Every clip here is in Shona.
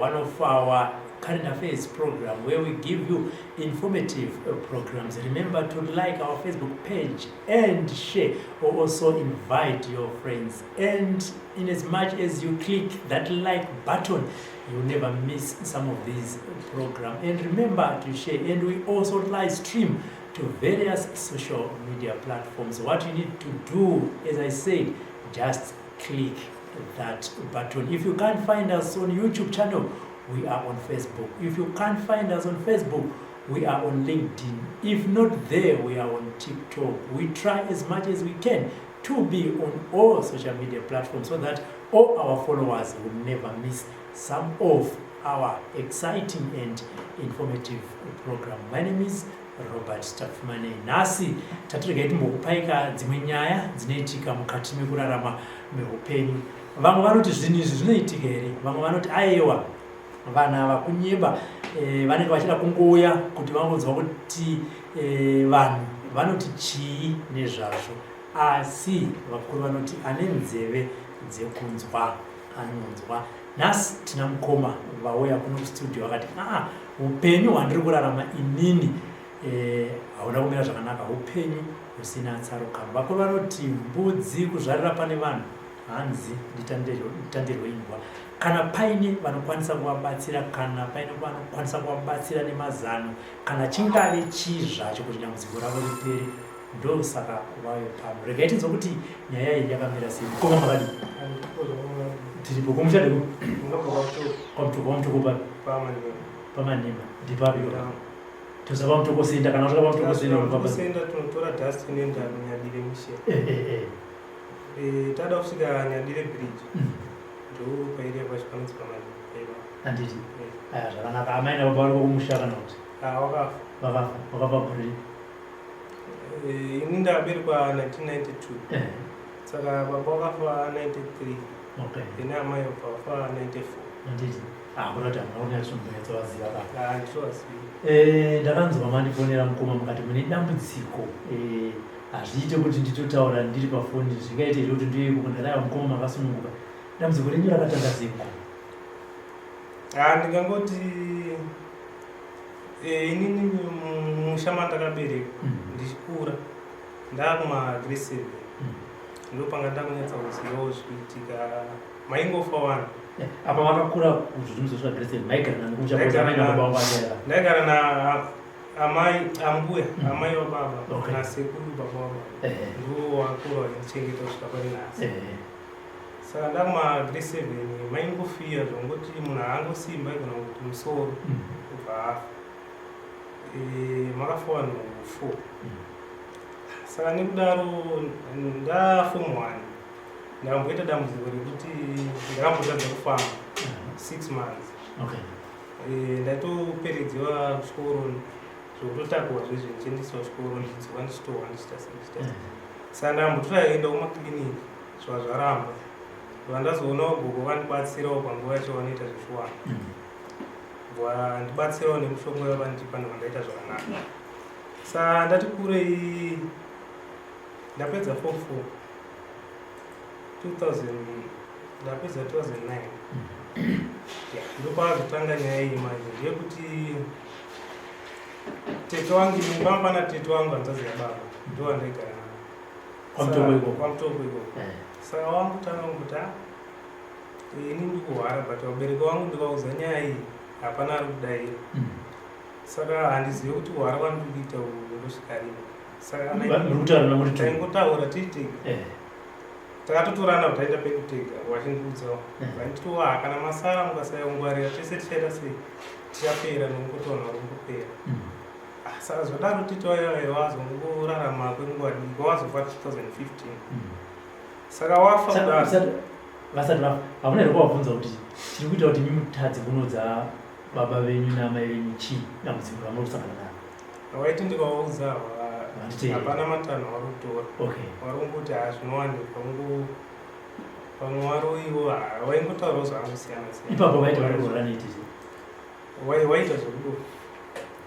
one of our current affairs program where we give you informative programs. Remember to like our Facebook page and share, or also invite your friends. And in as much as you click that like button, you'll never miss some of these programs. And remember to share. And we also live stream to various social media platforms. What you need to do, as I said, just click that button. If you can't find us on YouTube channel, we are on Facebook. If you can't find us on Facebook, we are on LinkedIn. If not there, we are on TikTok. We try as much as we can to be on all social media platforms so that all our followers will never miss some of our exciting and informative program. My name is Robert Tafumane. Nasi tatirikaiti mukupaika dzimwe nyaya dzinoitika mukati mekurarama meupenyu. Vamwe vanoti zvinhu izvi zvinoitika here, vamwe vanoti aiwa vana vakunyeba vanenge vachida kungouya kuti vangonzwa kuti vanhu vanoti chii nezvazvo, asi vakuru vanoti ane nzeve dzekunzwa anonzwa. Nhasi tina mukoma vauya kuno studio vakati upenyu hwandiri kurarama inini hauna kumira zvakanaka, upenyu husina tsarukano. Vakuru vanoti mbudzi kuzvarira pane vanhu hanzi nditandirwe imbwa. Kana paine vanokwanisa kuvabatsira, kana paine vanokwanisa kuvabatsira nemazano, kana chingave chii zvacho kuti dambudziko ravo ripere, ndosaka vauya pano. Regai tinzwa kuti nyaya iyi yakamira sei. Mukoma makadi tiripo kumuchade kwamutoko pamanema ndipapiro tozava mutoko senda kana usvika pamutoko senda tunotora dust nenda nyadire mushe tada kusvika nyadire bridge ndo paire pashikanzi pamanema anditi aya zvakanaka. Amai navo pavari kumusha kana kuti wakafa buri ini ndaberekwa 1992 saka baba wakafa 93. Okay. Ina amai wakafa 94. Anditi kurati hamuna kunyatsa waziva ka nditowaziva. Ndakanzwa mandifonera mukoma mukati mune dambudziko hazviite kuti nditotaura ndiri pafoni, zvingaite here kuti ndiye kukundalaya mukoma makasununguka. Dambudziko renyu rakatanga sei mukoma? Ndingangoti inini musha mandakaberekwa ndichikura ndakuma-grade 7 ndopanga ndakunyatsa kuzivawo zvikuitika. Maingofa vanhu apa makakura kuti zvinosvika grade 7 maigara namukuchaaainababa ndaigara naamai ambuya amai wababa nasekuru baba wababa ndo wakura vachindichengeta kusvika pari nhasi. Saka ndakuma-grade 7 maingofiya zvongoti munhu haangosimba igona kuti musoro kubva afa. Makafa vanhu 4. Saka nekudaro ndaform 1 ndakamboita dambudziko rekuti ndakambotadza kufamba 6 months. Ndaitoperedziwa chikoro zvokutotakurwa zvezvo ndichiendeswa chikoro ndichidzoka ndichitowa ndichita. Saka ndakambotora enda kumakiriniki zvazvaramba ndandazoonawo gogo vandibatsirawo panguva yacho vanoita zveshuwana vandibatsirawo nemushonga yavandipa ndakandaita zvakanaka. Saka ndati kurei ndapedza form 4 ndapedza 2009 ndopazotanga nyaya iyi manje ndeyekuti tete wangu mumba tete wangu hanzazi yababa ndo wandaigara kwamutoko ikoko. Saka wangutanga kuti ini ndikuhwara but vabereki vangu ndikauza nyaya iyi hapana ari kudaira. Saka handizive kuti hwara kwandikuita ndosvika rino. Saka taingotaura tiitega takatotorana kuti taita pekutega wachindiudzawo vaititowa kana masara mukasayongwarira tese tichaita sei tichapera nokutoona uri kupera. Saka zvadaro titowazongorarama kwenguva diki wazofa 2015. Saka wafa vasati vafa hamuna here kuvabvunza kuti tiri kuita kuti mimutadzi kunodza baba venyu namai venyu chii dambudziko ramunosangana naro? Waiti ndikavauza hapana matanho wari kutora warongoti zvinowanika pamwe waroiwo waingotaurawo zvangosiyana siyana. Ipapo vaita vari kurora neitizvo waita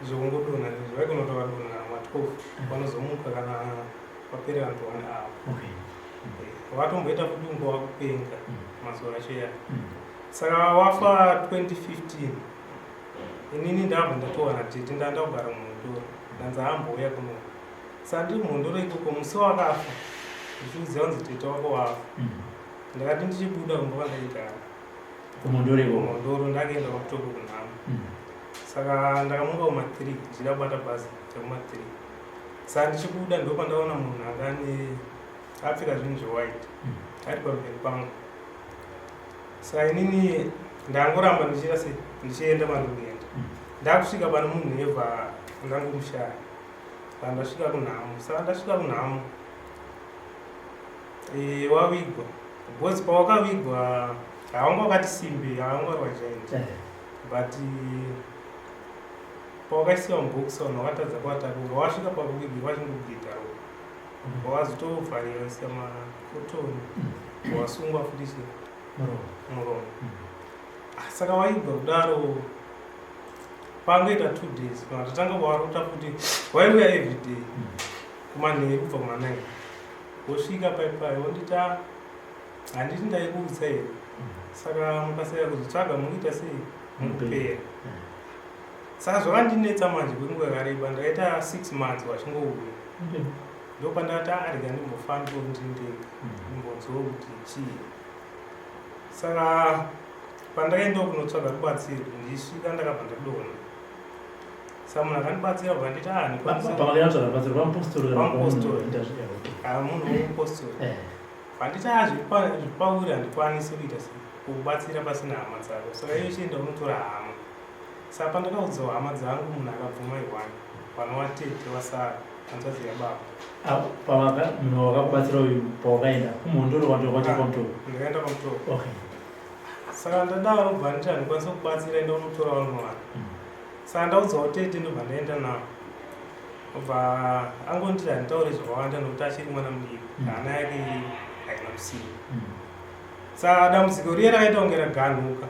zvokungodonha izvo vaikonotaura donha ma12 vanozomuka kana papere vanhu 1 hour. Watomboita kudungo wakupenga mazuva acho ya. saka wafa 2015 inini ndabva ndatowana tete ndandakugara muMhondoro ndanzahambouya kuno saka ndiri muMhondoro ikoko musi wakafa ndichiuziva kunzi tete wako wafa ndakati ndichibuda kumbova ndaigara kuMhondoro ndakaenda kwakutoko kunhamo saka ndakamuka kuma3 ndichida kubata bhazi rekuma3 saka ndichibuda ndopandaona munhu akane apfeka zvinhu zvewhite ari pamberi pangu saka inini ndangoramba ndichita sei ndichienda mandikuenda ndakusvika pane munhu nevha ndangomushaya ndasvika kunhamo saka ndasvika kunhamo wavigwa bcause pawakavigwa haunga wakati simbi haunga rwajaindi but pawakaisiwa mubhokisi vanhu vakatadza kuvatarura wasvika pakuvigwa vachingogidaro wazotovharira semakotoni wasungwa futi muromo saka waigwa kudaro pangoita 2 days tatanga kuvarota kuti waiuya everyday kumanheru kubva kuma9 wosvika paipai wondita handiti ndaikuudza here saka mukasaya kuzotsvaga mukuita sei mukupera saka zvakandinetsa manje kwenguva yakareba ndakaita 6 months wachingouya ndopandati arega ndimbofambiwo ndindega ndimbonzwo kuti chii saka pandakaendawo kunotsvaga rubatsiro ndichisvika ndakabva ndadonha saka munhu akandibatsira bva nditi munhu womupostori vanditi zvipauri handikwanisi kuita kubatsira pasina hama dzako saka iyo chienda unotora hama saka pandakaudzawo hama dzangu munhu akabvuma iwani vanowatete wasara anzaziva baba munhu wakakubatsira uyu pawakaenda kuMhondoro kwandokwachakwamutoko ndikaenda kwamutoko saka ndadaro bva nditi handikwanisa kubatsira enda unotora vanhu vana saka ndaudzawo tete ndobva ndaenda navo obva angonditi handitaure zvakawanda nokuti achiri mwana mudiki hana yake haina musiri saka dambudziko riye rakaita kunge raganhuka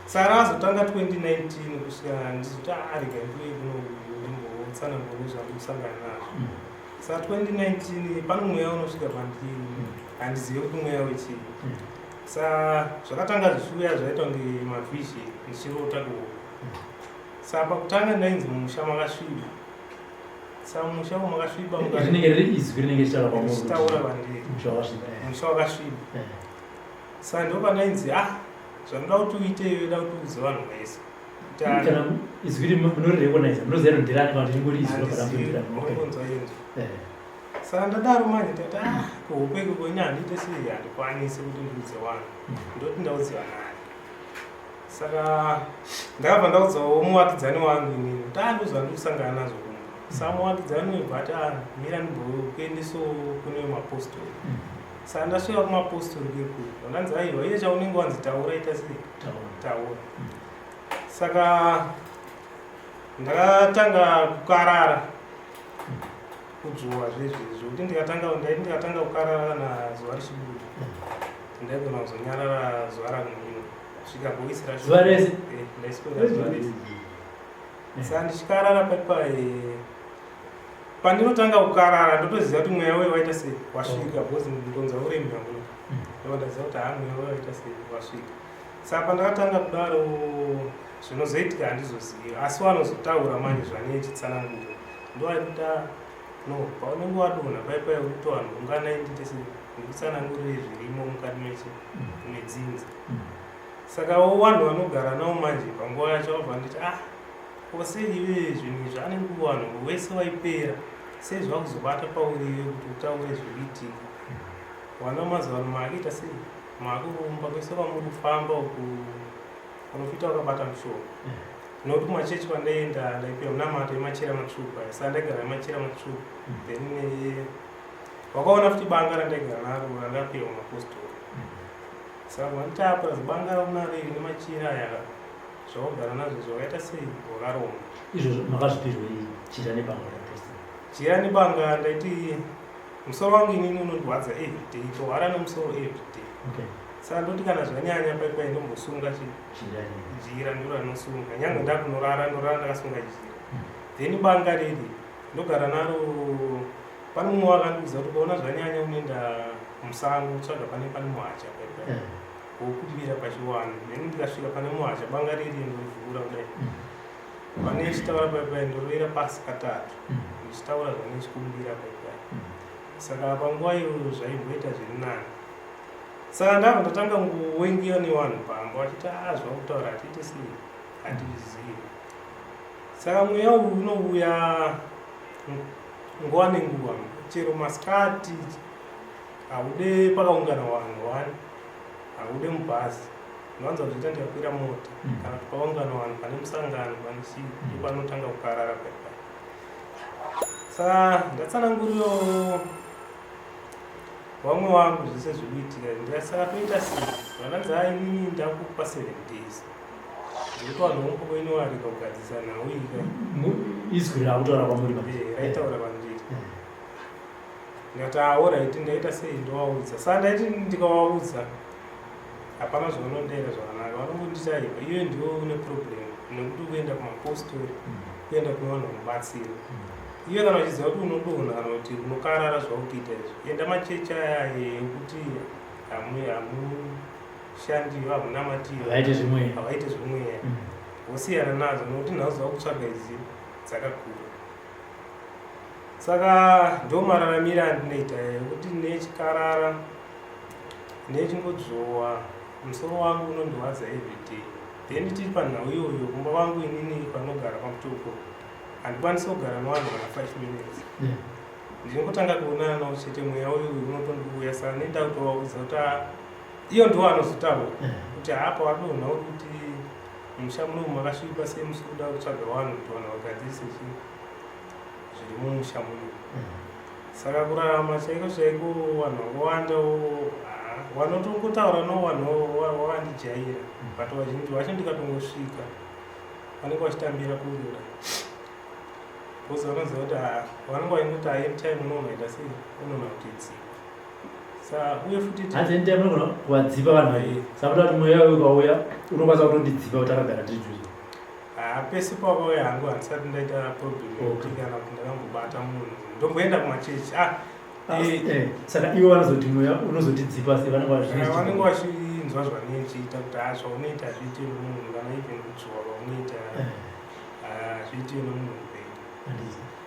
saka rakazotanga 2019 kusvika ndizoti arega ndimbotsanangura zvandikusangana nazvo saka 2019 pano mweya unosvika pandiri handizivi kuti mweya wechii saka zvakatanga zvishuya zvaita kunge mavhizheni ndichirota kuona saka pakutanga ndainzi mumusha makasviba saka mumusha umu makasviba muchitaura vandiri musha wakasviba saka ndopandainzi zvanoda kuti uite yoda kuti uudze vanhu vese izwi munorekonaiza munoziva ndirani kana kuti ingori izwi roparamboonzwa yenzo saka ndadaro manje ndati kuhope ikoko handite sei handikwanisi kuti ndiudze vanhu ndoti ndaudziwa naye saka ndakabva ndaudzawo muvakidzani wangu inini kuti ndozva ndikusangana nazvo kumba saka muvakidzani webva ati mira ndimbokuendeso kune mapostori saka ndasvika kumapostori kekuri ndanzi aiwa iye chaunenge wanzi taura ita sei taura saka ndakatanga kukarara kudzuwa zvezvezvo kuti ndikatanga kukarara kana zuva richibuda ndaigona kuzonyarara zuva ranguino svika bhokisi rashudaiswera zuva rese saka ndichikarara paipai pandinotanga kukarara ndotoziva kuti mweya wewe waita sei wasvika bcause ndonza uremba nguno ndopandaziva kuti mweya wewe waita sei wasvika saka pandakatanga kudaro zvinozoitika handizoziva asi vanozotaura manje zvane chitsananguro ndoaita no paunenge wadonha paipai urikuti vanhu unganaindite sei ndikutsanangurire zvirimo mukati medzinza saka vanhu vanogara navo manje panguva yacho vabva nditi sei ive zvinhu izvi anenge vanhu wese waipera sei zvakuzobata pauriwe kuti utaure zviriitika vana mazuva ano maakuita sei maakurumba kwese kwamuri kufamba uku unokuita wakabata mushoko nokuti kumachechi kwandaenda ndaipiwa munamato yemachera matsvuku aya saka ndaigara yemachera matsvuku then wakaona futi banga randaigara naro randapiwa mapostori saka vanditi apa zibanga raunariri nemachira aya zvakugara nazvo zvakaita sei wakaroma izvo makazvipirwei chira nebanga rapostori chira nebanga ndaiti musoro wangu inini unondwadza everyday tohwara nemusoro everyday saka ndoti kana zvanyanya paipai ndombosunga jira ndiro rinosunga nyange ndakunorara ndorara ndakasunga jira then banga riri ndogara naro pane mumwe wakandiudza kuti ukaona zvanyanya unoenda musango tsvaga pane muhacha paipai wokumira pachiwani. Then ndikasvika pane muhasha banga riri ndovhura kudai. Pane chitaura paipai ndovera pasi katatu. Ndichitaura zvane chikumbira paipai. Saka panguva iyo zvaimboita zviri nani. Saka ndabva ndatanga kuwengiwa nevanhu pamba vachiti zvakutaura hatiiti sei, hatizivi. Saka mweya uyu unouya nguva nenguva, chero masikati haude pakaungana vanhu wani, haude mubhazi. Unowanza kuzoita ndikakwira mota kana kuti paungana vanhu pane musangano pane chii ipanotanga kukarara paipai. Saka ndatsanangurirawo vamwe vangu zvese zvikuitika ndasaka toita sei vananzi inini ndakupa 7 days ndikuti vanhu vomukokweinowarika kugadzisa nhau ika izwi rakutaura kwamuri raitaura kwandiri. Ndikati alright ndaita sei ndovaudza. Saka ndaiti ndikavaudza hapana zvavanondaira zvakanaka, vanongonditi aiwa iwe ndiwo une problem nekuti kuenda kumapostori kuenda kune vanhu vanobatsira. Iwe kana uchiziva kuti unodonha kana kuti unokarara zvaukuita izvi, enda machechi aya ekuti hamushandiwo hamunamatiwo havaite zvimweya wosiyana nazo nokuti nhau dzakutsvaga idzi dzakakura. Saka ndo mararamiro andinoita ekuti nechikarara nechingodzowa musoro wangu unondirwadza everyday. Then tiri panhau iyoyo kumba vangu inini panogara pamutoko handikwanisi kugara nevanhu vana 5 minutes. Ndinongotanga kuonana navo chete mweya uyu unotondiuya. Saka nenda kutovaudza kuti iyo ndo vanozotaura kuti hapa wadonha uri kuti musha munomu makasvipa sei musiri kuda kutsvaga vanhu kuti vanhu vagadzise zviri mumusha muno. Saka kurarama chaiko chaiko vanhu vakawanda vanotongotaura no vanhu vavandijaira but vazhinji vacho ndikatongosvika vanenge vachitambira kurira bcause vanoziva kuti vanenge vaingoti anytime unonoita sei unona kutidziva. Saka uye futi anytime unogona kuvadziva vanhu sakuti kuti mweya uyu ukauya unokwanisa kutondidziva kuti akagara tiri pese pakauya hangu handisati ndaita problem kuti kana kuti ndakambobata munhu ndomboenda kumachechi saka ivo vanozoti mweya unozotidziva sei vanenge vachinzwa zvanechiita kuti zvaunoita zviite nemunhu kana even kudzvowa vaunoita zviite nemunhu upenyu.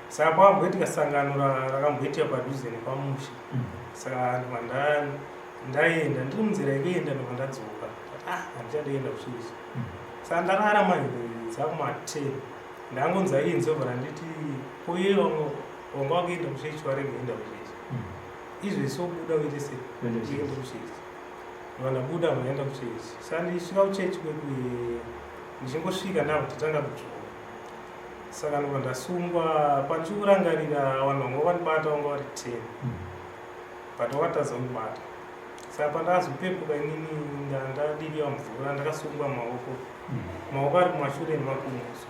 Saka pakamboitika sangano rakamboitika padhuze nepamusha. Saka ndaenda ndiri munzira yekuenda ndobva ndadzoka handichadoenda kusvizvi. Saka ndararama dzakuma10 ndangonza inzobva nditi uye wanga wakuenda kushechi waregaenda kushechi izvi sobuda uite sei uende kushechi vandabuda vaenda kushechi. Saka ndisvika kuchechi kwekuye ndichingosvika ndabva tatanga kudzvowa. Saka ndobva ndasungwa pandichikurangarira vanhu vanga vandibata vanga vari 10 but vakatadza kundibata. Saka pandakazopepuka inini ndadiriwa mvura ndakasungwa maoko ari kumashure nemakumboso.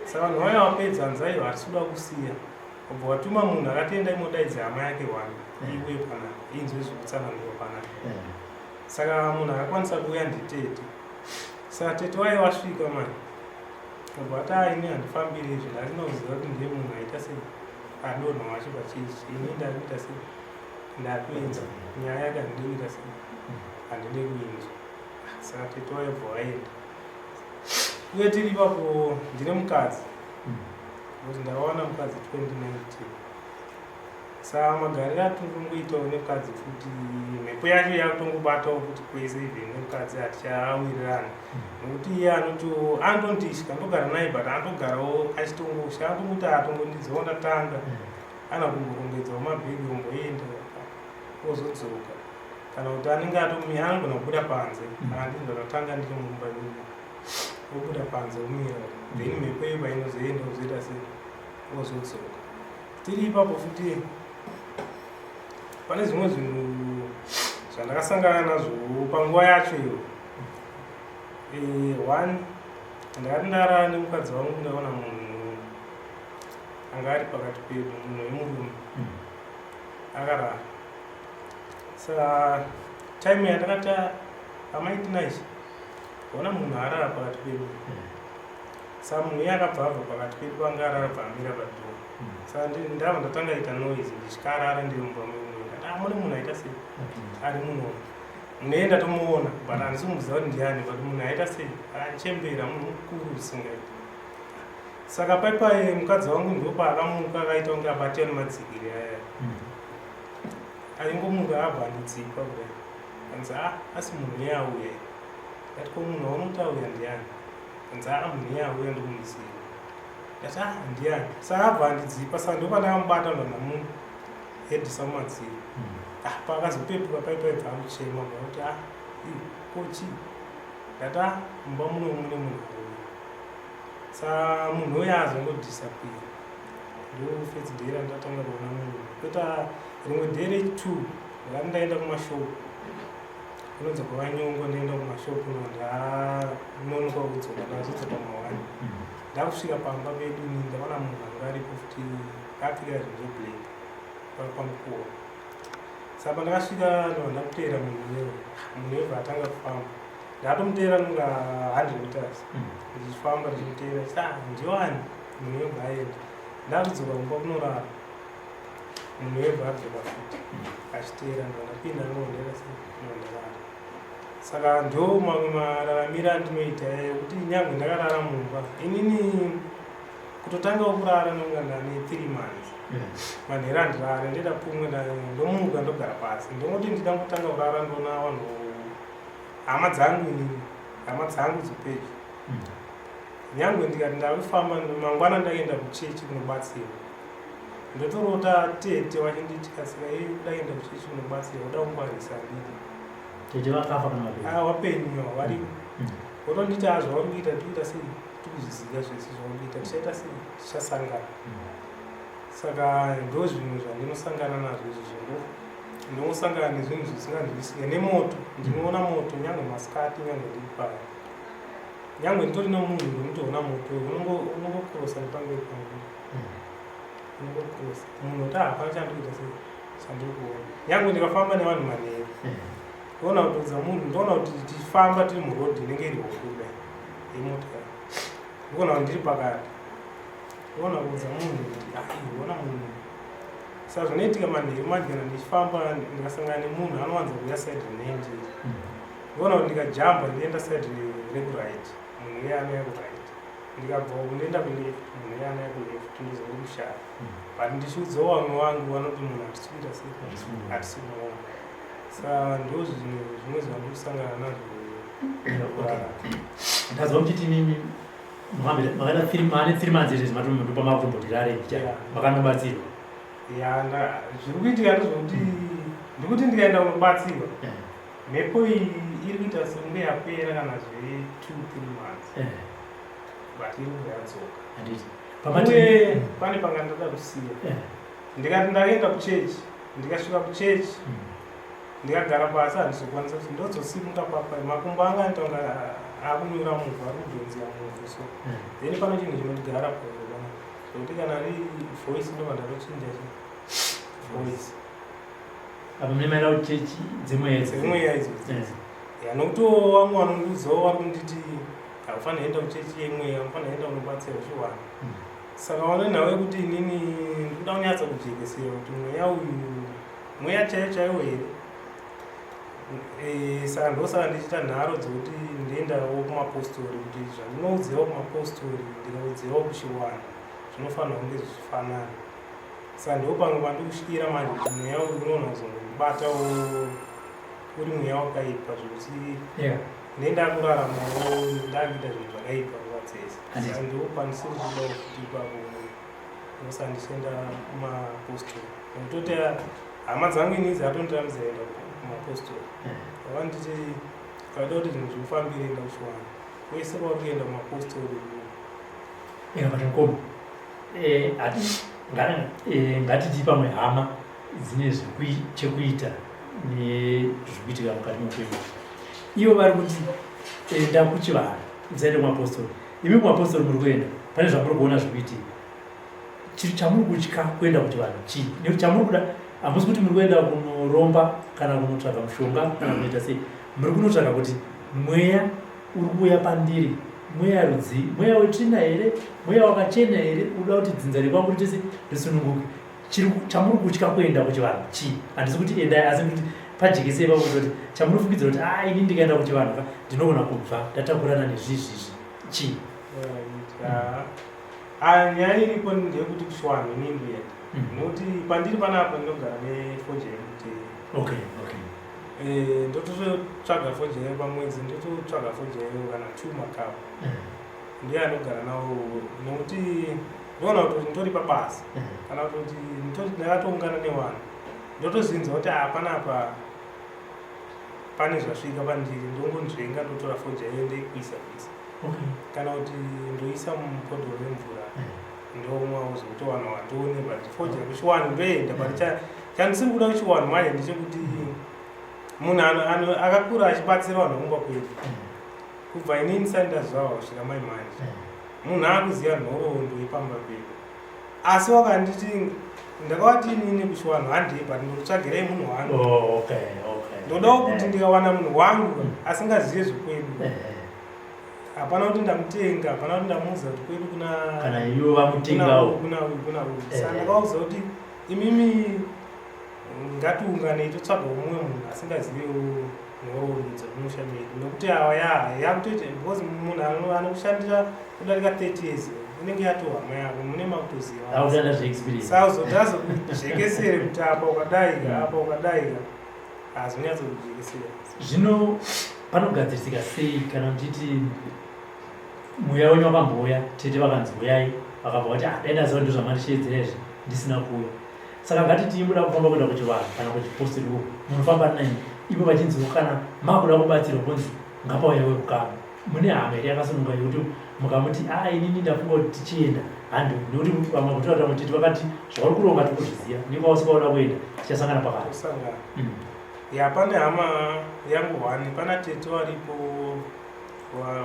Saka vanhu vaya vapedza nzaiva hatisi kuda kusiya obva watuma munhu akatoenda imodaidzi hama yake wani iwe panapa inzwe zvekutsananirwa panapa. Saka munhu akakwanisa kuuya nditete. Saka tete waye wasvika mani obva ati ini handifambiri izvi ndarinoziva kuti ndiye munhu aita sei adonha wacho pachechi ini ndakuita sei ndapedza nyaya yakandiita sei handide kuinzwa. Saka tete waye obva waenda uye tiri ipapo ndine mukadzi kuti ndakawana mukadzi 2019. Saka magariro atongoitawo nemukadzi futi mhepo yacho yakutongobatawo kuti kwese even nemukadzi hatichawirirana nokuti iye anotondisha ndogara naye but anotogarawo achitongosha anotongoti atongondidzawo ndatanga ana kumbokongedzawo mabhegi omboenda ozodzoka kana kuti anenge anogona kubuda panze andini ndatanga ndiri mumba nini obuda panze umira then mhepo iyo painozoenda uzoita sei ozodzoka. Tiri ipapo futi pane zvimwe zvinhu zvandakasangana nazvo panguva yacho iyo. One ndakati ndarara nemukadzi wangu ndaona munhu anga ari pakati pedu munhu wemurume akarara. Saka time yandakati amaitinaishi ona munhu arara pakati pedu. Saka munhu iye akabva abva pakati pedu panga arara pamira padhoo. Saka ndabva ndatanga ita noise ndichikarara ndiri mumba mumwe mune munhu aita sei ari munhu munoenda tomuona but handisi kumuziva kuti ndiani but munhu aita sei achembera munhu mukuru usingaiti. Saka paipai mukadzi wangu ndopa akamuka akaita kunge abatira nemadzikiri aya aingomuka abva andidzipa kudai anzi asi munhu yauya ndati ko munhu waunoti auya ndiani anzi munhu yauya ndokumuziva ndati ndiani saka abva andidzipa saka ndopa ndakamubata ndonamunhu edisa mumadziro pakazopepuka paipai bva akuchema kuti kochi ndati mumba muno mune munhu auya. Saka munhu uyo azongodisapira ndofedzidhera ndatanga kuona munhu kuita rimwe dhere 2 ndakati ndaenda kumashopu kunonzi kwavanyongo ndaenda kumashopu nononoka kudzoka ndazodzoka mawani ndakusvika pamba pedu ni ndaona munhu anga aripo futi akapfeka zvinhu zveblack pamukuwa. Saka pandakasvika ndobva ndakuteera munhu webva atanga kufamba ndatomutera nunga 100 meters ndichifamba ndichimutera ndiwani munhu webva aenda ndakudzoka kumba kunorara munhu webva adzoka futi achiteera ndandapinda ndonderera ndonderara. Saka ndo mamwe mararamiro andinoita kuti nyangwe ndakarara mumba inini kutotangawo kurara nonga ndane 3 months manhero andirare ndida pumwe ndomuka ndogara pasi ndongoti ndida kutanga kurara ndona vanhu hama dzangu inini hama dzangu dzopeji nyangwe ndikati ndakufamba mangwana ndaenda kuchechi kunobatsira ndotorota tete wachinditikasika kudaenda kuchechi kunobatsira uda kungwarisa nditi tete vakafa kana vapenyu wapenyu varipo wotonditi zvauri kuita tikuita sei tikuzviziva zvese zvauri kuita tichaita sei tichasangana. Saka ndo zvinhu zvandinosangana nazvo izvozvo ndongosangana nezvinhu zvisingandivisike nemoto ndinoona moto nyangwe masikati nyangwe ndiri paya nyangwe nditori nomunhu ndomutoona moto unongokrosa nepamberi pangu unongokrosa munhu kuti hapana chandikuita sei chandiri kuona nyangwe ndikafamba nevanhu manheru ndoona kutodza munhu ndoona kuti tichifamba tiri murodhi inenge iri huru kudai yemotokari ndoona kuti ndiri pakati ndoona kutodza munhu kuti ona munhu. Saka zvinoitika manheru magena ndichifamba ndikasangana nemunhu anowanza kuuya side renenje ndoona kuti ndikajamba ndienda side rekuright munhu iye anouya kuright ndikabva kundoenda kuleft munhu iye anouya kuleft ndizori kushara but ndichiudzawo vamwe vangu vanoti munhu hatisi kuita sei hatisi kuona. Saka ndo zvimwe zvandikusangana nazvo. ndazwa kuti mimi makaenda 3 months izvi matopa makumbotirare makanobatsirwa zviri kuitika ndezvokuti ndikuti ndikaenda kunobatsirwa mhepo iyi iri kuita sekunge yapera kana zve 2-3 months but iri kubva yadzoka uye pane panga ndada kusiya ndikati ndakaenda kuchechi ndikasvika kuchechi ndikagara pasi handizokwanisa kuti ndodzosimuka papai makumbo anga anotaunga akunyura muvhu ari kudhonzera muvhu so then pane chinhu chinotigara paaa zvokuti kana ri voice ndobva ndakachinja voice apa munemera kuchechi dzemweya idzodzi nokuti vamwe vanondiudzawo vari kunditi haufanira enda kuchechi yemweya unofanira enda kunobatsira uchiwana. Saka vanonhau yekuti inini ndikuda kunyatsa kujekesera kuti mweya uyu mweya chaiyo chaiwo here. Saka ndosaka ndichita nharo dzokuti ndiendawo kumapostori kuti zvandinoudziwa kumapostori ndikaudziwawo kuchiwana zvinofanira kunge zvichifanana. Saka ndo pamwe pandikusvikira manje kuti mweya uyu unoona kuzondibatawo uri mweya wakaipa zvokuti nendakuraramawo ndakuita zvinhu zvakaipa nguva dzese. Saka ndo pandisiri kuda kuti ipapo ndosaka ndichienda kumapostori nokutoti hama dzangu inini dzatondirambidzira kuenda kumapostori avanditi kada kuti zvinhu zvifambire enda kuchiwana wese kwauri kuenda kumapostori matankomo ngatiti pamwe hama dzine chekuita nezvikuitika mukati meupenyu ivo vari kuti enda kuchivanhu musaende kumapostori. imi kumapostori muri kuenda pane zvamuri kuona zvikuitika chamuri kutya kuenda kuchivanhu chii nekuti chamuri kuda hamusi kuti muri kuenda kunoromba kana kunotsvaga mushonga kana kunoita sei muri kunotsvaga kuti mweya uri kuuya pandiri mweya rudzi mweya wetsvina here mweya wakachena here uda kuti dzinza rekwangu ritese risununguke chamuri kutya kuenda kuchivanhu chii handisi kuti endai asi kuti pajekese kuti chamunofungidzira kuti ini ndikaenda kuti vanhu ndinogona kubva ndatakurana nezvizvizvi chii? Nyaya iripo ndeyekuti kushwana inini ndiyenda nokuti pandiri panapa ndinogara nefojeri kuti ndototsvaga fojeri pamwedzi, ndototsvaga fojeri kana 2 makapu ndiye anogara nawo nokuti ndinoona kuti nditori pabasa kana kuti ndakatoungana nevanhu ndotozinza kuti panapa pane zvasvika pandiri ndongonzvenga ndotora fojeri ndeikuisa kana kuti ndoisa mupodhoro wemvura ndomwa uzotowana watone but fojeri kuchiwanhu ndoenda but chandisiri kuda kuchiwanhu manje ndechekuti munhu akakura achibatsira vanhu vamumba kwedu kubva inini sandazvawa kusvika mai manje munhu akuziva nhoroondo yepamba pedu asi wakanditi ndakavati inini kuchiwanhu handei but ndokutsvagirei munhu wangu ndodawo kuti ndikawana munhu wangu asingazive zvekwedu hapana kuti ndamutenga, hapana kuti ndamuudza kuti kwedu kana ivo vamutengawo kuna saka ndakauza kuti imimi ngatiunganei totsvagawo mumwe munhu asingazivewo nhoroondo dzemumusha medu nokuti awa yakutoita because munhu anokushandira kudarika 30 years inenge yatohama yako mune makutoziva azozvekesere kuti apa ukadaika hazvinyatsokujekesera. Zvino panogadzirisika sei kana kutiti muya wenyu wakambouya tete vakanzi uyai vakabva kuti daindaziva ndo zvamandishedzera izvi ndisina kuuya saka ngatiti muda kufamba kuenda kuchivanhu kana kuchipostori uko munofamba nani ivo vachinziwo kana makuda kubatsirwa kunzi ngapauya wekukama mune hama iri yakasununga yokuti mukamuti inini ndafunga kuti tichienda handi nokuti vamwe kutoata mutiti vakati zvauri kuronga tikuzviziva nikwa usikaoda kuenda tichasangana pakati pane hama yangu hwani pana tete waripo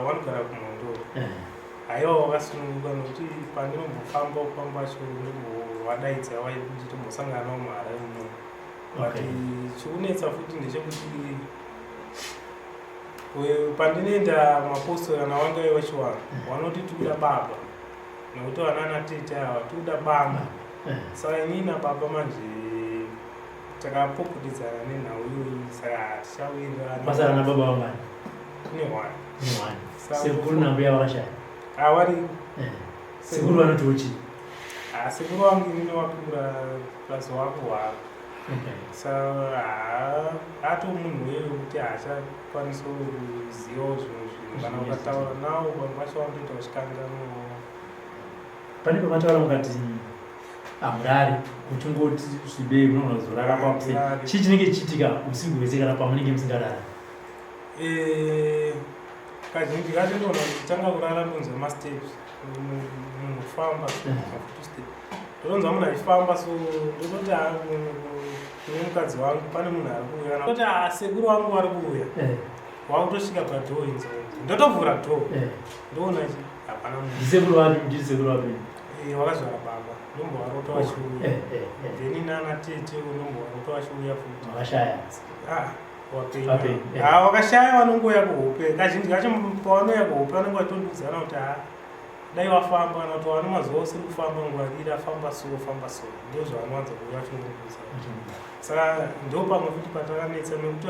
wanogara kumhondo aiwa wakasununguka nokuti pandinombofamba upambacho wadaidza waikuti tombosanganawo mara uno but chikunetsa futi ndechekuti pandinoenda mapostori kana wangai wachiwanhu wanoti tikuda baba nokuti vanana tete ava tikuda baba saka inini nababa manje takapopudidzana nenhau iyoyi saka tichauyenderana baba vangani kune hwani sekuru nambuya vakashaya awari sekuru vanotiuchi sekuru wangu inini wakura plazi wakuhwara saka ato munhu weyo kuti haachakwanisa kuzivawo zvinhu zvinhu kana ukataura nawo vanhu vacho vanotoita vachikangano. Pane pamataura mukati hamurari kuchingoti svibei munogona kuzorarama kusei chii chinenge chiitika usiku hwese kana pamunenge musingarara? Kazhinji kacho ndinoona kuti tanga kurara ndonzwa masteps munhu kufamba ndonzwa munhu achifamba so ndototi kune mukadzi wangu pane munhu ari kuuya ndoti sekuru wangu vari kuuya wakutosvika padhoo inzo ndotovhura dhoo ndoona hapana munhu. Ndisekuru wapi? Ndiri sekuru wapi? Wakazvara baba ndombo waroto vachiuya then nana tete ndombo waroto vachiuya futi wakashaya wakashaya vanongoya kuhope kazhinji kacho pavanoya kuhope vanenge vatondudzana kuti dai wafamba kana kuti vano mazuva ose kufamba nguva iri afamba so ndio zvavanowanza kuuya vachingondudza saka ndo pamwe futi patakanetsa nekuti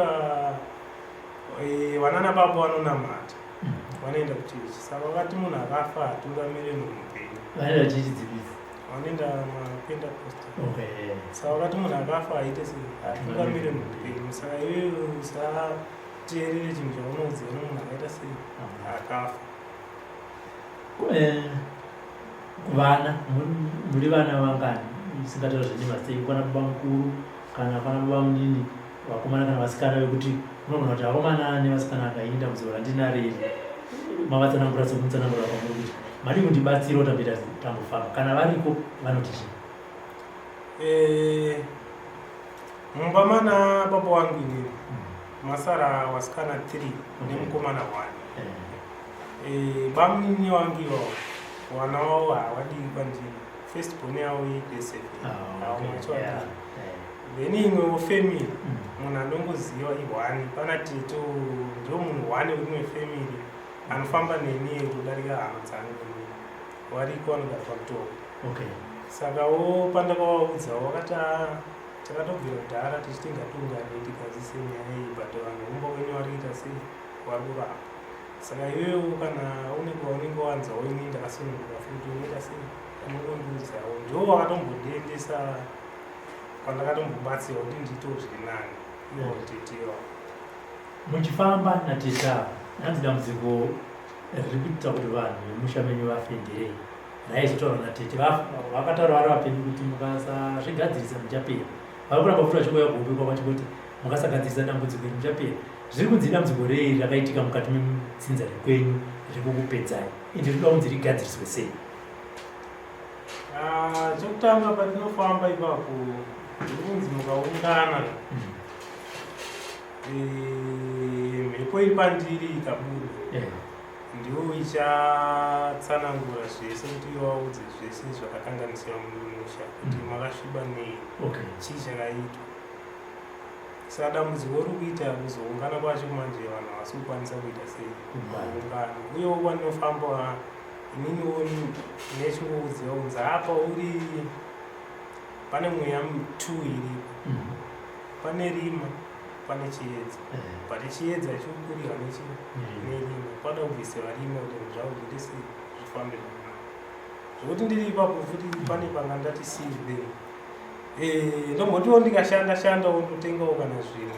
vanana baba vanonamata vanoenda kuchechi saka vakati munhu akafa hatungamire munhu mupenyu vanoenda chichidzivisa vanoenda mapentecost saka vakati munhu akafa haite sei hatungamire munhu mupenyu saka iweyo usateerere chinhu chaunoziva nomunhu akaita sei akafa. Kuvana muri vana vangani isingataura zvendimazei kwana baba mukuru kana kwana baba munini vakomana kana vasikana vekuti unogona kuti vakomana nevasikana akainda muzora ndinarei mavatsanangura sokumutsanangura kwamuri kuti madi kundibatsira utambita tambofamba kana variko vanoti chii? mumba mana baba wangu inini masara vasikana 3 nemukomana 1 bamunini wangu iwavo wana wavo havadii kwandiri first born yavo iDSF avomachwaa then imwewo family munhu anongoziva ihwani pana teto ndio munhu 1 weimwe family anofamba neni kudarika hama dzangu wariko vanogara pamutoro saka wo pandakavaudza wakati takatobvira kudhara tichitingatunga tikazise nyaya iyi but vanhu umba wenyu vari kuita sei vari kurapa. Saka iwewo kana une kwaunenge wanzawo ini ndakasununguka futi unoita sei unongondiudzawo. Ndiwo wakatomboendesa kwandakatombobatsirwa kuti ndiitewo zviri nani iwo titewa. Muchifamba nateta hanzi dambudziko riri kuita kuti vanhu vemusha menyu vafenderei. Raizotaura natete vakataura vari vapenyu kuti mukasazvigadzirisa muchapera. Vari kuramba futi vachingouya kuhubikwa vachikuti mukasagadzirisa dambudziko iri muchapera. Zviri kunzi dambudziko rei rakaitika mukati metsinza rekwenyu riri kukupedzai, ende rinoda kunzi rigadziriswe sei? Chokutanga patinofamba ipapo riri kunzi mukaungana mhepo iri pandiri ikabuda ndiwo ichatsanangura zvese kuti iwaudze zvese zvakakanganisira mumusha kuti makasviba nei, chii chakaitwa. Saka dambudziko riri kuita kuzoungana kwacho manje vanhu havasi kukwanisa kuita sei kuungana. Uyewo kwanofamba ininiwo nechingoudziwa kunzi apa uri pane mweya 2 iripo, pane rima pane chiedza, but chiedza chikukurira nerima kwada kubvisira rima kuti zvavo zviri sei zvifambe zvakanaka. Zvokuti ndiri ipapo futi pane panga ndati sii ndombotiwo ndikashanda-shandawo ndotengawo kana zvinhu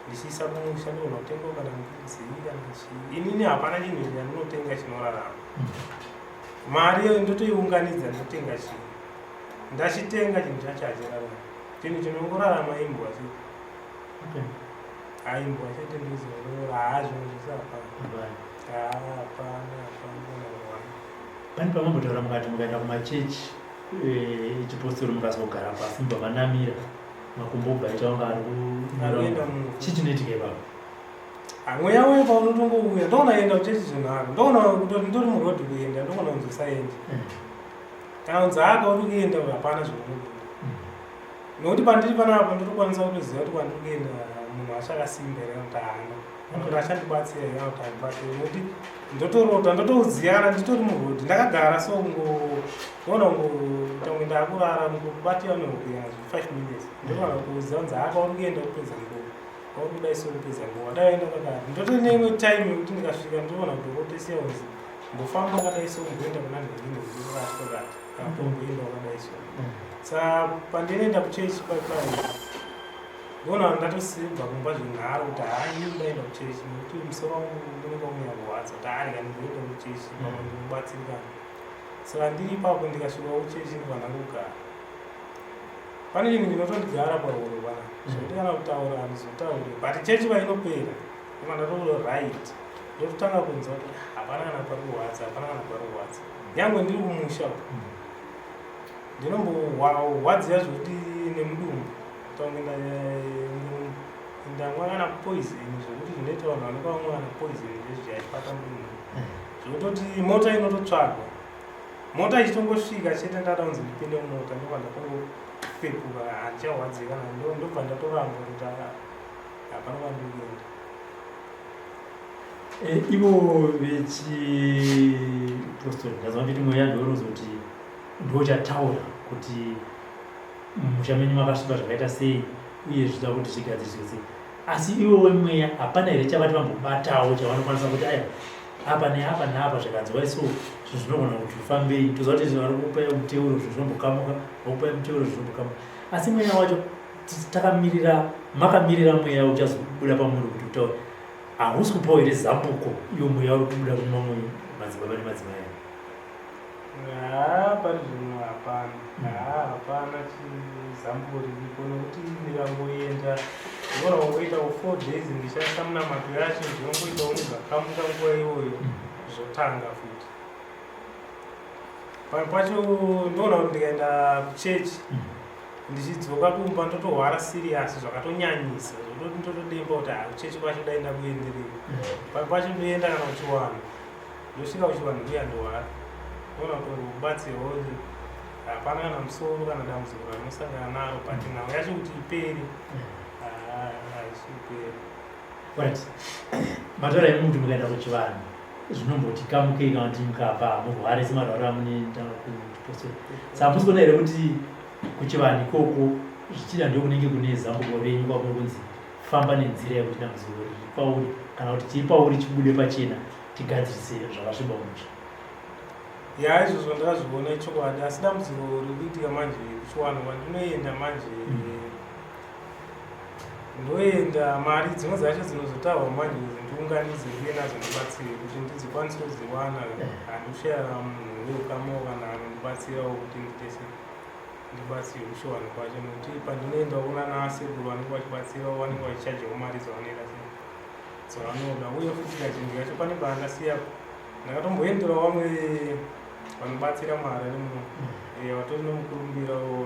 ndichiisa kumusha ndogona kutengawo kana mbudzi kana chii. Inini hapana chinhu chandinotenga chinorarama. Mari ndotoiunganidza ndotenga chinhu, ndachitenga chinhu chacho hachirarama. Chinhu chinongorarama imbwa chete. Imbwa chete ndizorora hazvo zvisi hapana. Pane pamambotaura mukati mukaenda kumachechi echipostori mukazogara pasi mubva manamira makumbobva itaunga ari chii chinoitika ipapo? Mweya uye paunotongouya ndoona enda kuchechi zvinharo, ndoona kuti ndori murodhi kuenda, ndoona kunzi usaenda. Kana kunzi aka uri kuenda hapana zvinobuda. Nokuti pandiri panapa ndotokwanisa kutoziva kuti kwandiri kuenda munhu achakasimba here kuti haana kana kuti achandibatsira here kana kuti handibatsira. Nokuti ndotorota ndotoudziyana nditori murodhi ndakagara so ndoona kungotange ndakurara ngokubatira nehokuyana 5 minutes ndoona kuziva kunzi aka uri kuenda kupedza nguva auri kudai so kupedza nguva daenda kakati ndotori neimwe time yekuti ndikasvika ndoona kudhokotesiya kunzi mbofamba wakadai so mboenda kuna nhirine zvirikakati kana kumboenda wakadai so. Saka pandinoenda kuchechi paipai ndoona ndatosibva kumba zvinharo kuti hayi ndaenda kuchechi nokuti musoro wangu unenge unyarwadza kuti ari kana ndoenda kuchechi pamwe ndinobatsirikana. Saka ndiri ipapo ndikasvika kuchechi ndikana kugara. Pane chinhu chinotondigara pahuro pana zvokuti kana kutaura handizotauri but chechi painopera ema ndatouro right ndototanga kunzwa kuti hapana kana parikurwadza hapana kana parikurwadza. Nyangwe ndiri kumusha ndinomborwadziwa zvokuti nemudumbu taunge ndamwa kana poison zvokuti zvinoita vanhu vanenge vamwe kana poison ndezvichaibata mudumbu zvokutoti mota inototsvagwa. Mota ichitongosvika chete ndada kunzi ndipinde mumota ndokwandatongopepuka handichahwadzika ndobva ndatoramba kuti hapana kwandiri kuenda. Ivo vechipostori ndazva kuti mweya ndounozoti ndochataura kuti musha menyu makasviba zvakaita sei uye zvida kuti zvigadziriswe sei. Asi ivo wemweya hapana here chavati vambobatawo chavanokwanisa kuti aya apa neapa neapa zvakanzwa iso zvinogona kuti ufambei. Toziva kuti vari kupai muteuro zvinombokamuka vakupai muteuro zvinombokamuka. Asi mweya wacho takamirira makamirira mweya uchazobuda pamunhu kuti utaure hausi kupawo here zambuko iwo mweya uri kubuda kune mamwe madzibaba nemadzimai. Pari zvino hapana chizambuko riripo nokuti ndikangoenda ndogona kungoitawo 4 days ndichishandisa munamato yacho ndinongoitawo nezvakamuka nguva iyoyo zvotanga futi. Pamwe pacho ndoona kuti ndikaenda kuchechi ndichidzoka kumba ndotorwara serious zvakatonyanyisa zvototi ndotodemba kuti kuchechi kwacho dai ndakuenderera. Pamwe pacho ndoenda kana kuchivanhu ndosvika kuchivanhu kuya ndorwara ndoona kuti kubatsirwa kuti hapana kana musoro kana dambudziko ranosangana naro but nhau yacho kuti iperi haisiperi. Mataura emuntu mukaenda kuchivanhu zvinomboti kamukei kana kuti mukabva murware semarwaro amunoenda kuchipostori. Saka musikuona here kuti kuchivani koko zvichida ndokunenge kune zambuko renyu kwakunzi famba nenzira yekuti dambudziko riri pauri kana kuti tiri pauri chibude pachena tigadzirise zvakasviba musha. Ya izvozvo ndakazviona chokwadi, asi dambudziko riri kuitika manje kuchiwanwa ndinoenda manje ndoenda mari dzimwe dzacho dzinozotarwa manje kuti ndiunganidze uye nadzo ndibatsire kuti ndizokwanisa kudziwana. Handichashaya munhu weukamawo kana anondibatsirawo kuti ndibatsire kuchiwana kwacho, nokuti pandinoenda kuona nasekuru vanenge vachibatsirawo vanenge vachichajawo mari dzavanoenda dzavanoda, uye futi kazhinji kacho pane paandasiyapo ndakatomboenderawo vamwe vanobatsira mari nemuno vatori nomukurumbirawo,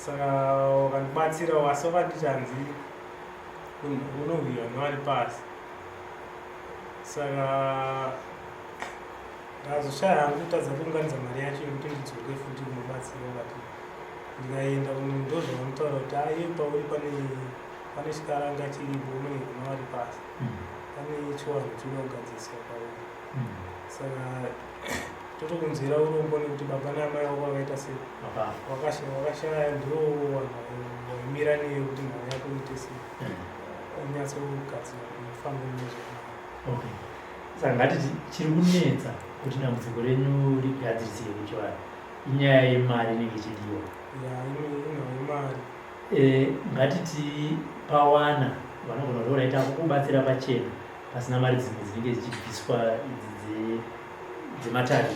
saka vakandibatsirawo asi vakanditi hanzi unohwirwa nevari pasi. Saka ndazoshaya hangu kutadza kuunganidza mari yacho yekuti ndidzoke futi kunobatsira, vakati ndikaenda ndozvavanotaura kuti aiye pauri pane chikaranga chiripo unenge kunavari pasi, pane chiwanhu chinoda kugadziswa pauri. Saka totokunzwira urombo nekuti baba namai vako vakaita sei, wakashaya ndiwo vanhu vaimira newe kuti mhuri yako iite sei, inyatsogadzirwa kufamba nezvakanaka. Saka ngatiti chiri kunetsa kuti dambudziko renyu rigadzirisire kuchivanhu inyaya yemari inenge ichidiwa. Imari ngatiti pawana vanogona kuti oraita kubatsira pachena pasina mari dzimwe dzinenge dzichibviswa idzi dzematari,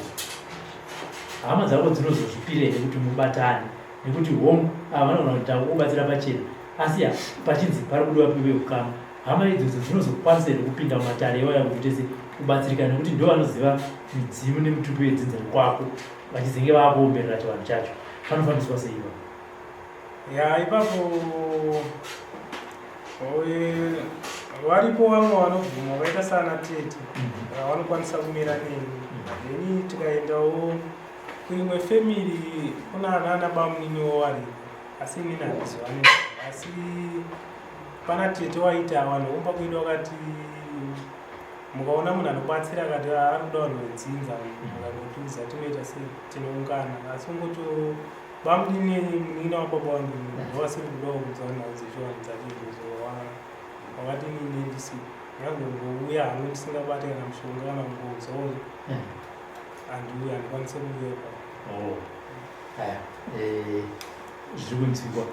hama dzako dzinozozvipira here kuti mubatane, nekuti home vanogona kuti takubatsira pachena asi pachinzi pari kudiwa piwe ukama, hama idzodzo dzinozokwanisa here kupinda mumatare iwaya kuti tese kubatsirika, nekuti ndo vanoziva midzimu nemitupo yedzinzari kwako vachizenge vakuomberera chivanhu chacho, panofambiswa seiva. Ya ipapo varipo vamwe vanobvuma vakaita sana tete vanokwanisa kumira neni tikaendawo kuimwe family kuna ana bamwiniwo varipo, asi inini handizivane, asi pana tete waita vanhu vomba kuenda wakati mukaona munhu anobatsira akati ari kuda vanhu vedzinza mukangotiudza tinoita sei tinoungana, asi ungoto bamudini munina wababa vangu ndovasiri kudawo kudzanawo dzechivanhu dzacho wakati inini ndisi nyangongouya hangu ndisingabate kana mushonga kana ngoudzawo handiuya handikwanise kuuyepa. Haya, zviri kunzwikwa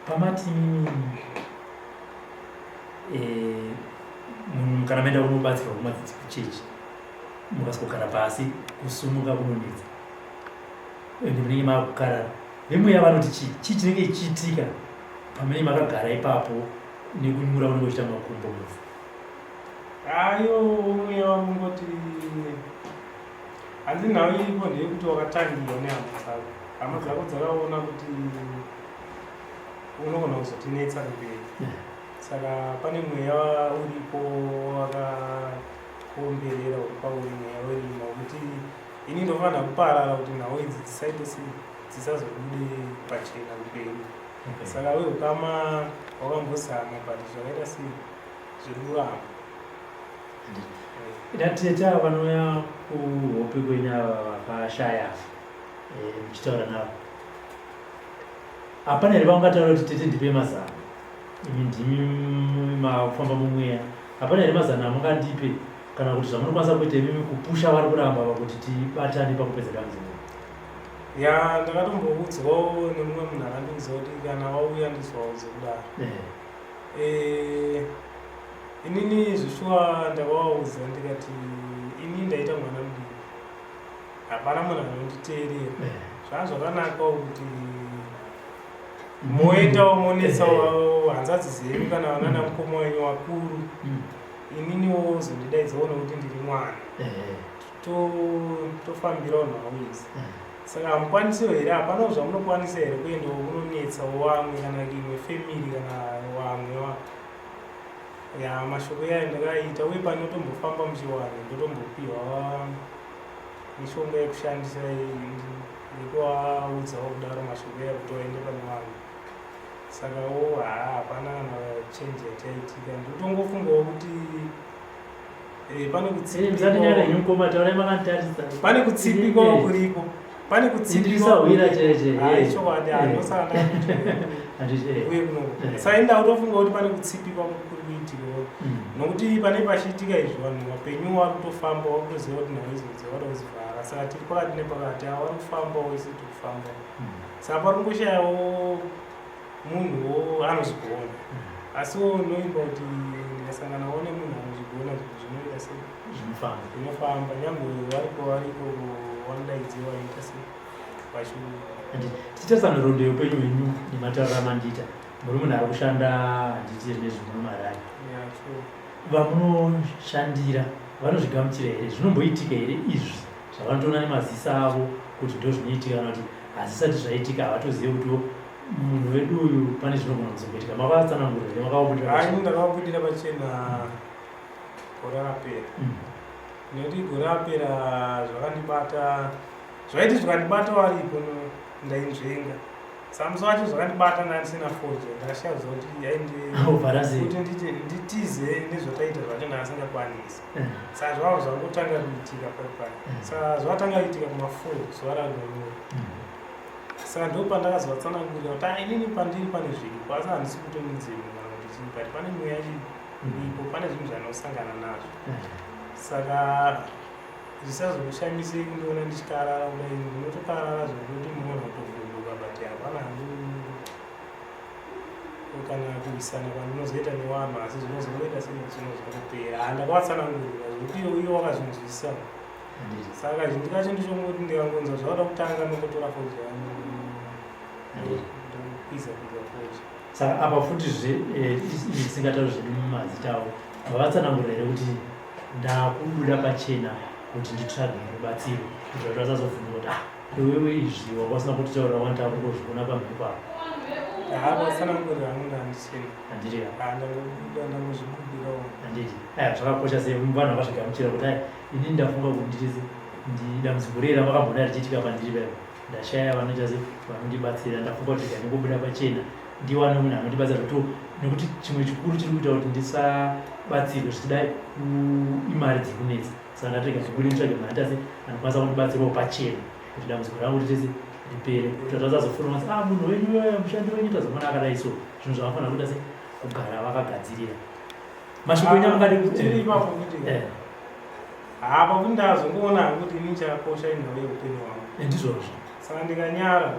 pamati munhu kana maenda kunobatsirwa kumachechi mukasokugara pasi kusumuka kunonetsa ende munenge makukarara, vemweya vanoti chii chinenge chichiitika pamene makagara ipapo nekunyura unenge uchita makumbo muzi? Ayo mweya vanongoti hanzi nhau iripo ndeyekuti wakatangiwa nehama dzako, hama dzako dzakaona kuti unogona kuzotinetsa mberi, saka pane mweya uripo wakakomberera uri pauri, mweya werima wekuti ini ndofanira kuparara kuti nhau idzi dzisaite sei, dzisazobude pachena mberi. Saka weukama wakambozama but zvakaita sei zviri kuramba. Ndateta vanouya kuhope kwenyu ava vakashaya muchitaura navo, hapana here vangataura kuti tete ndipe mazana, imi ndimi makufamba mumweya, hapana here mazana amungandipe kana kuti zvamunokwanisa kuita imimi kupusha vari kuramba kuti tibatane pakupedza dambudziko? Ya ndakatomboudzwawo nemumwe munhu akandiudza kuti kana wauya ndizwaudze kudaro. Inini zvishuwa ndakawaudza ndikati ini ndaita mwana mudiki, hapana munhu anonditeerera. Zvaa zvakanakawo kuti moendawo monetsawo hanzvadzi dzenyu kana vanana mukoma wenyu wakuru, ininiwo zondidaidzawo nokuti ndiri mwana, tofambirawo nhau idzi. Saka hamukwanisiwo here, hapanawo zvamunokwanisa here kuendawo kunonetsawo vamwe kana imwe family kana vamwe ya mashoko yayo ndakaita, uye panotombofamba muchiwanhu ndotombopiwa mishonga yekushandisa yekuvaudzawo kudaro mashoko yayo kuti vaende pane vanhu. Saka hapana kana change yataitika, ndotongofungawo kuti pane kutsipikwawo kuripo, pane kutsindisa uira cheche chokwadi anosana uye kuno saenda utofunga kuti pane kutsipika kuri kuitika nokuti pane pachiitika izvi vanhu vapenyu vari kutofamba wakutoziva kuti nhau izodzi vada kuzivhara saka tiri pakati nepakati ava vari kufamba wese tiri kufamba saka pari kungoshayawo munhuwo anozvigona asiwo noimba kuti ndikasanganawo nemunhu anozvigona zvinoita sei zvinofamba nyange variko wandaidziwa ita sei pashuu tichasana rondo yeupenyu hwenyu nematauro amandiita muri munhu ari kushanda handiti nezvinomarari vamunoshandira vanozvigamuchira here zvinomboitika here izvi zvavanotoona nemaziso avo kuti ndo zvinoitika kana kuti hazvisati zvaitika havatozive kuti munhu wedu uyu pane zvinogona kuzomboitika makavatsanangurira here makavabudira ndakavabudira pachena gore rapera nekuti gore rapera zvakandibata zvaiti zvikandibata varipo ndainzvenga samusi wacho zvakandibata ndandisina foja ndakashaudza kuti nditize nezvataita zvacho ndaasingakwanisi saka zvavo zvangotanga kuitika paipai saka zvakatanga kuitika kuma4 zuva ragonyora saka ndo pandakazovatsanangurira kuti inini pandiri pane zviripo asi handisi kutonidzemunhu kana kuti chii but pane mweya ipo pane zvinhu zvanosangana nazvo saka zvisazoshamise kundiona ndichikarara kudai ndinotokarara zvokuti munhu kutovhunduka but hapana kana kuisana kwandinozoita nevanhu asi zvinozoita sezvinozotopera handakavatsanangurira zvokuti iwe wakazvinzwisa saka zvinhu kacho ndichomoti ndikangonza zvavada kutanga nokutora foja yangu ndokwiza foja saka apa futizve isingatauri zvedu mumazita avo vavatsanangurira here kuti ndakubuda pachena kuti nditsvage rubatsiro kuti vatu vasazovhunduka kuti iwewe izvi wakasina kutitaura wanda kungozviona pamhepo apo vatsanangurira hangu ndandisina handiti ndangozvibudirawo handiti zvakakosha sei vanhu vakazvigamuchira kuti ini ndafunga kuti ndidambudziko rera makambona richiitika pandiri paipo ndashaya vanoita se vanondibatsira ndafunga kuti nekubuda pachena ndiwane munhu anondibatsira kuti nekuti chimwe chikuru chiri kuita kuti ndisabatsirwe zvichidai imari dziri kunetsa saka ndatega zvikuti nditsvage mhanda se anokwanisa kundibatsirawo pachena kuti dambudziko rangu ritese ripere kuti vasazofuna kuti munhu wenyu mushandi wenyu tazomona akadai so zvinhu zvavafanira kuita se kugara vakagadzirira mashoko enyu tiri ipapo kuti hapa kuti ndazongoona hangu kuti ini chakakosha inhau yeupenyu hwangu ndizvozvo saka ndikanyara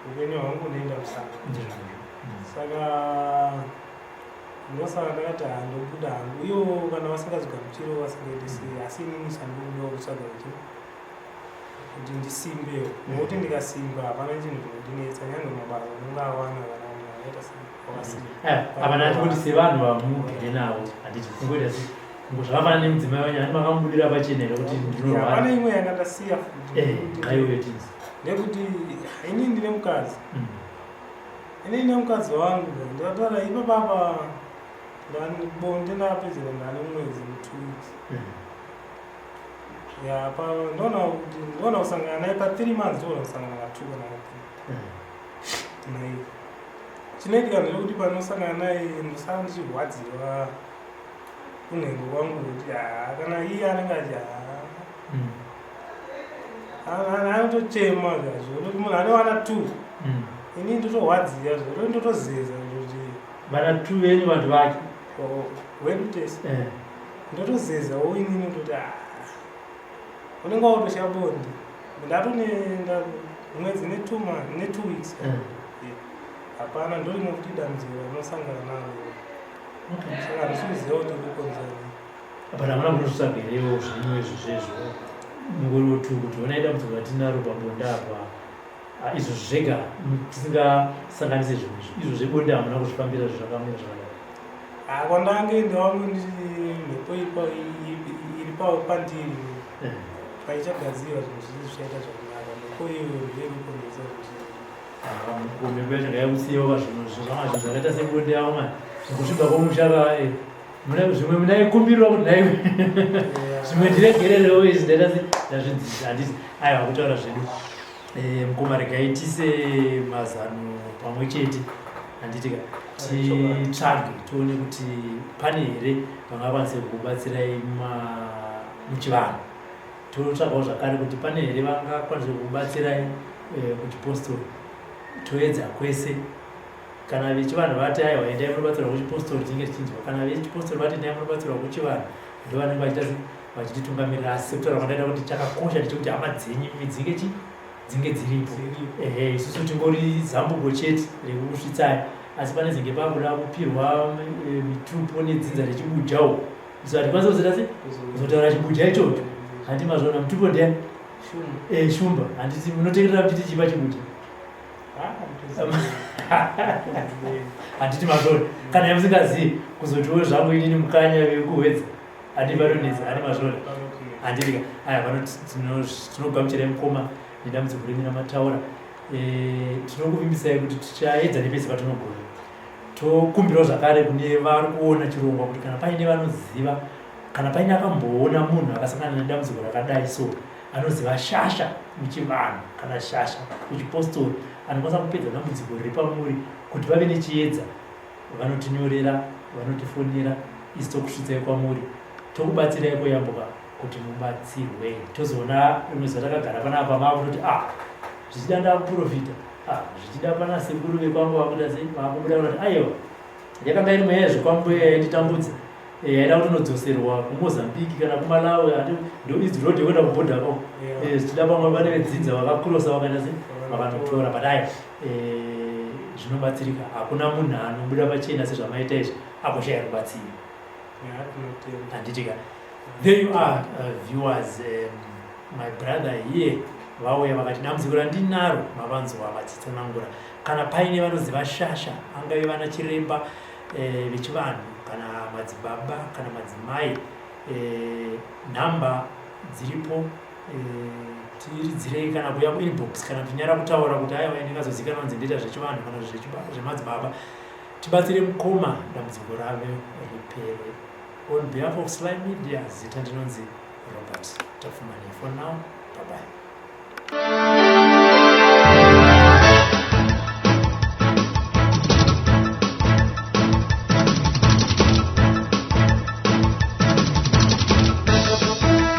upenyu hwangu unoenda musaka saka ndosaka ndakati handobuda hangu iyo kana vasingazigamuchiro vasingaiti sei asi inini chandobudawo kutsvaga kuti ndisimbewo nokuti ndikasimba hapana chinhu chinondinetsa nyange mabasa anongawana kana munhu anoita sei apa ndati kuti sevanhu vamugere navo handiti kungoita sei zvakafanana nemudzimai wenyu handi makambudira pachena here kuti ndinorwara pane imwe yakandasiya futi aiwetisi nekuti inini ndine mukadzi inini nemukadzi wangu ndataura ipapapa bonde ndapedzera ndane mwedzi 2 weeks ndona kusangana naye pa3 months ndona kusangana na 2 kana 3 naye chinoitika ndechekuti panosangana naye ndosara ndichirwadziwa kunhengo kwangu kuti kana iye anenge achi anotochema kazvo kuti munhu anewana 2 ini ndotorwadziwa zvo ndotozeza kuti vana 2 venyu vanhu vake wedu tese ndotozeza inini kuti unenge wakutoshaya bonde ndatonenda mwedzi ne2 weeks hapana ndorimwe kuti dambudziko rinosangana naro saka ndisiuziva kuti ndikokonzani apa hamuna kunosvitsagerewo zvinhu izvo zvezvo mungori tu kuti onai dambudziko ratinaro pabonde apa izvo zvega tisingasanganise zvinhu izvo zvebonde hamuna kuzvifambira zvakamira zvakadai kwandange ndawangu mhepo iri pandiri paichagadzirwa zvinhu zvisi zvichaita zvakanaka mhepo iyo ndeyekukonzesa kuti mhepo yacho ngayausiyewo zvinhu zvamazvo zvakaita sebonde avo mani zvikusvika kwomushara zvimwe munaikumbirwa kuti naiwe zvimwe ndiregererewo izvi ndaita se ndazvidzidzisa handisi aiwa kutaura zvedu mukoma regaitise mazano pamwe chete handitika titsvage tione kuti pane here vangakwanise kubatsirai muchivanhu totsvakawo zvakare kuti pane here vangakwanisa kubatsirai kuchipostori. Toedza kwese. Kana vechivanhu vati aiwa endai munobatsirwa kuchipostori tinenge tichinzwa, kana vechipostori vati endai munobatsirwa kuchivanhu ndo vanenge vachititungamirira. Asi sekutaura kwandaita kuti chakakosha ndechekuti hama dzenyu dzinge dziripo. Isusu tingori zambuko chete rekusvitsai, asi pane zinge pakuda kupirwa mitupo nedzinza rechibujawo. Isu hatikwanisa kuzotaura chibuja ichocho. Handi mazvaona mutupo ndiani? Shumba. Handiti munoteerera kuti tichipa chibuja. Handiti mazvaona. Kana yamusingazivi kuzotiwo zvangu inini mukanya wekuhwedza. Handi varonesa, handi mazvaona. Handika. Aya tinogamuchirai mukoma nedambudziko renyu ramataura. Tinokuvimbisai kuti tichaedza nepese patinogona. Tokumbirawo zvakare kune vari kuona chirongwa kuti kana paine vanoziva, kana paine akamboona munhu akasangana nedambudziko rakadai so, anoziva shasha muchivanhu kana shasha kuchipostori, anokwanisa kupedza dambudziko riri pamuri kuti vave nechiedza, vanotinyorera, vanotifonera, isi tokusvitsai kwamuri, tokubatsirai kuyambuka kuti mubatsirwe. Tozoona rimwe zuva takagara panapa makutoti zvichida ndakuprofita, zvichida pana sekuru vekwangu vakuda sei, vakubuda kuti aiwa yakanga iri mweya zvikwambuya yainditambudza, yaida kuti unodzoserwa kuMozambique kana kuMalawi, ndo easy road yekuenda kubhodha kwavo. Zvichida pamwe pane vedzidza vakakurosa vakaenda sei, vakanotora padai. Zvinobatsirika, hakuna munhu anobuda pachena sezvamaita izvi akoshaya rubatsiro. Handitika. There you are, viewers. My brother here vauya vakati dambudziko randinaro mavanzwa vachitsanangura. Kana paine vanoziva shasha, angave vana chiremba vechivanhu kana madzibaba kana madzimai, nhamba dziripo, tiridzirei kana kuya kuinbox kana tinyara kutaura kuti aiwa ndingazozikanwa kunzi ndoita zvechivanhu kana zvemadzibaba, tibatsire mukoma dambudziko rave ripere. On behalf of Sly Media, zita ndinonzi Robert Tafumani. For now, bye bye.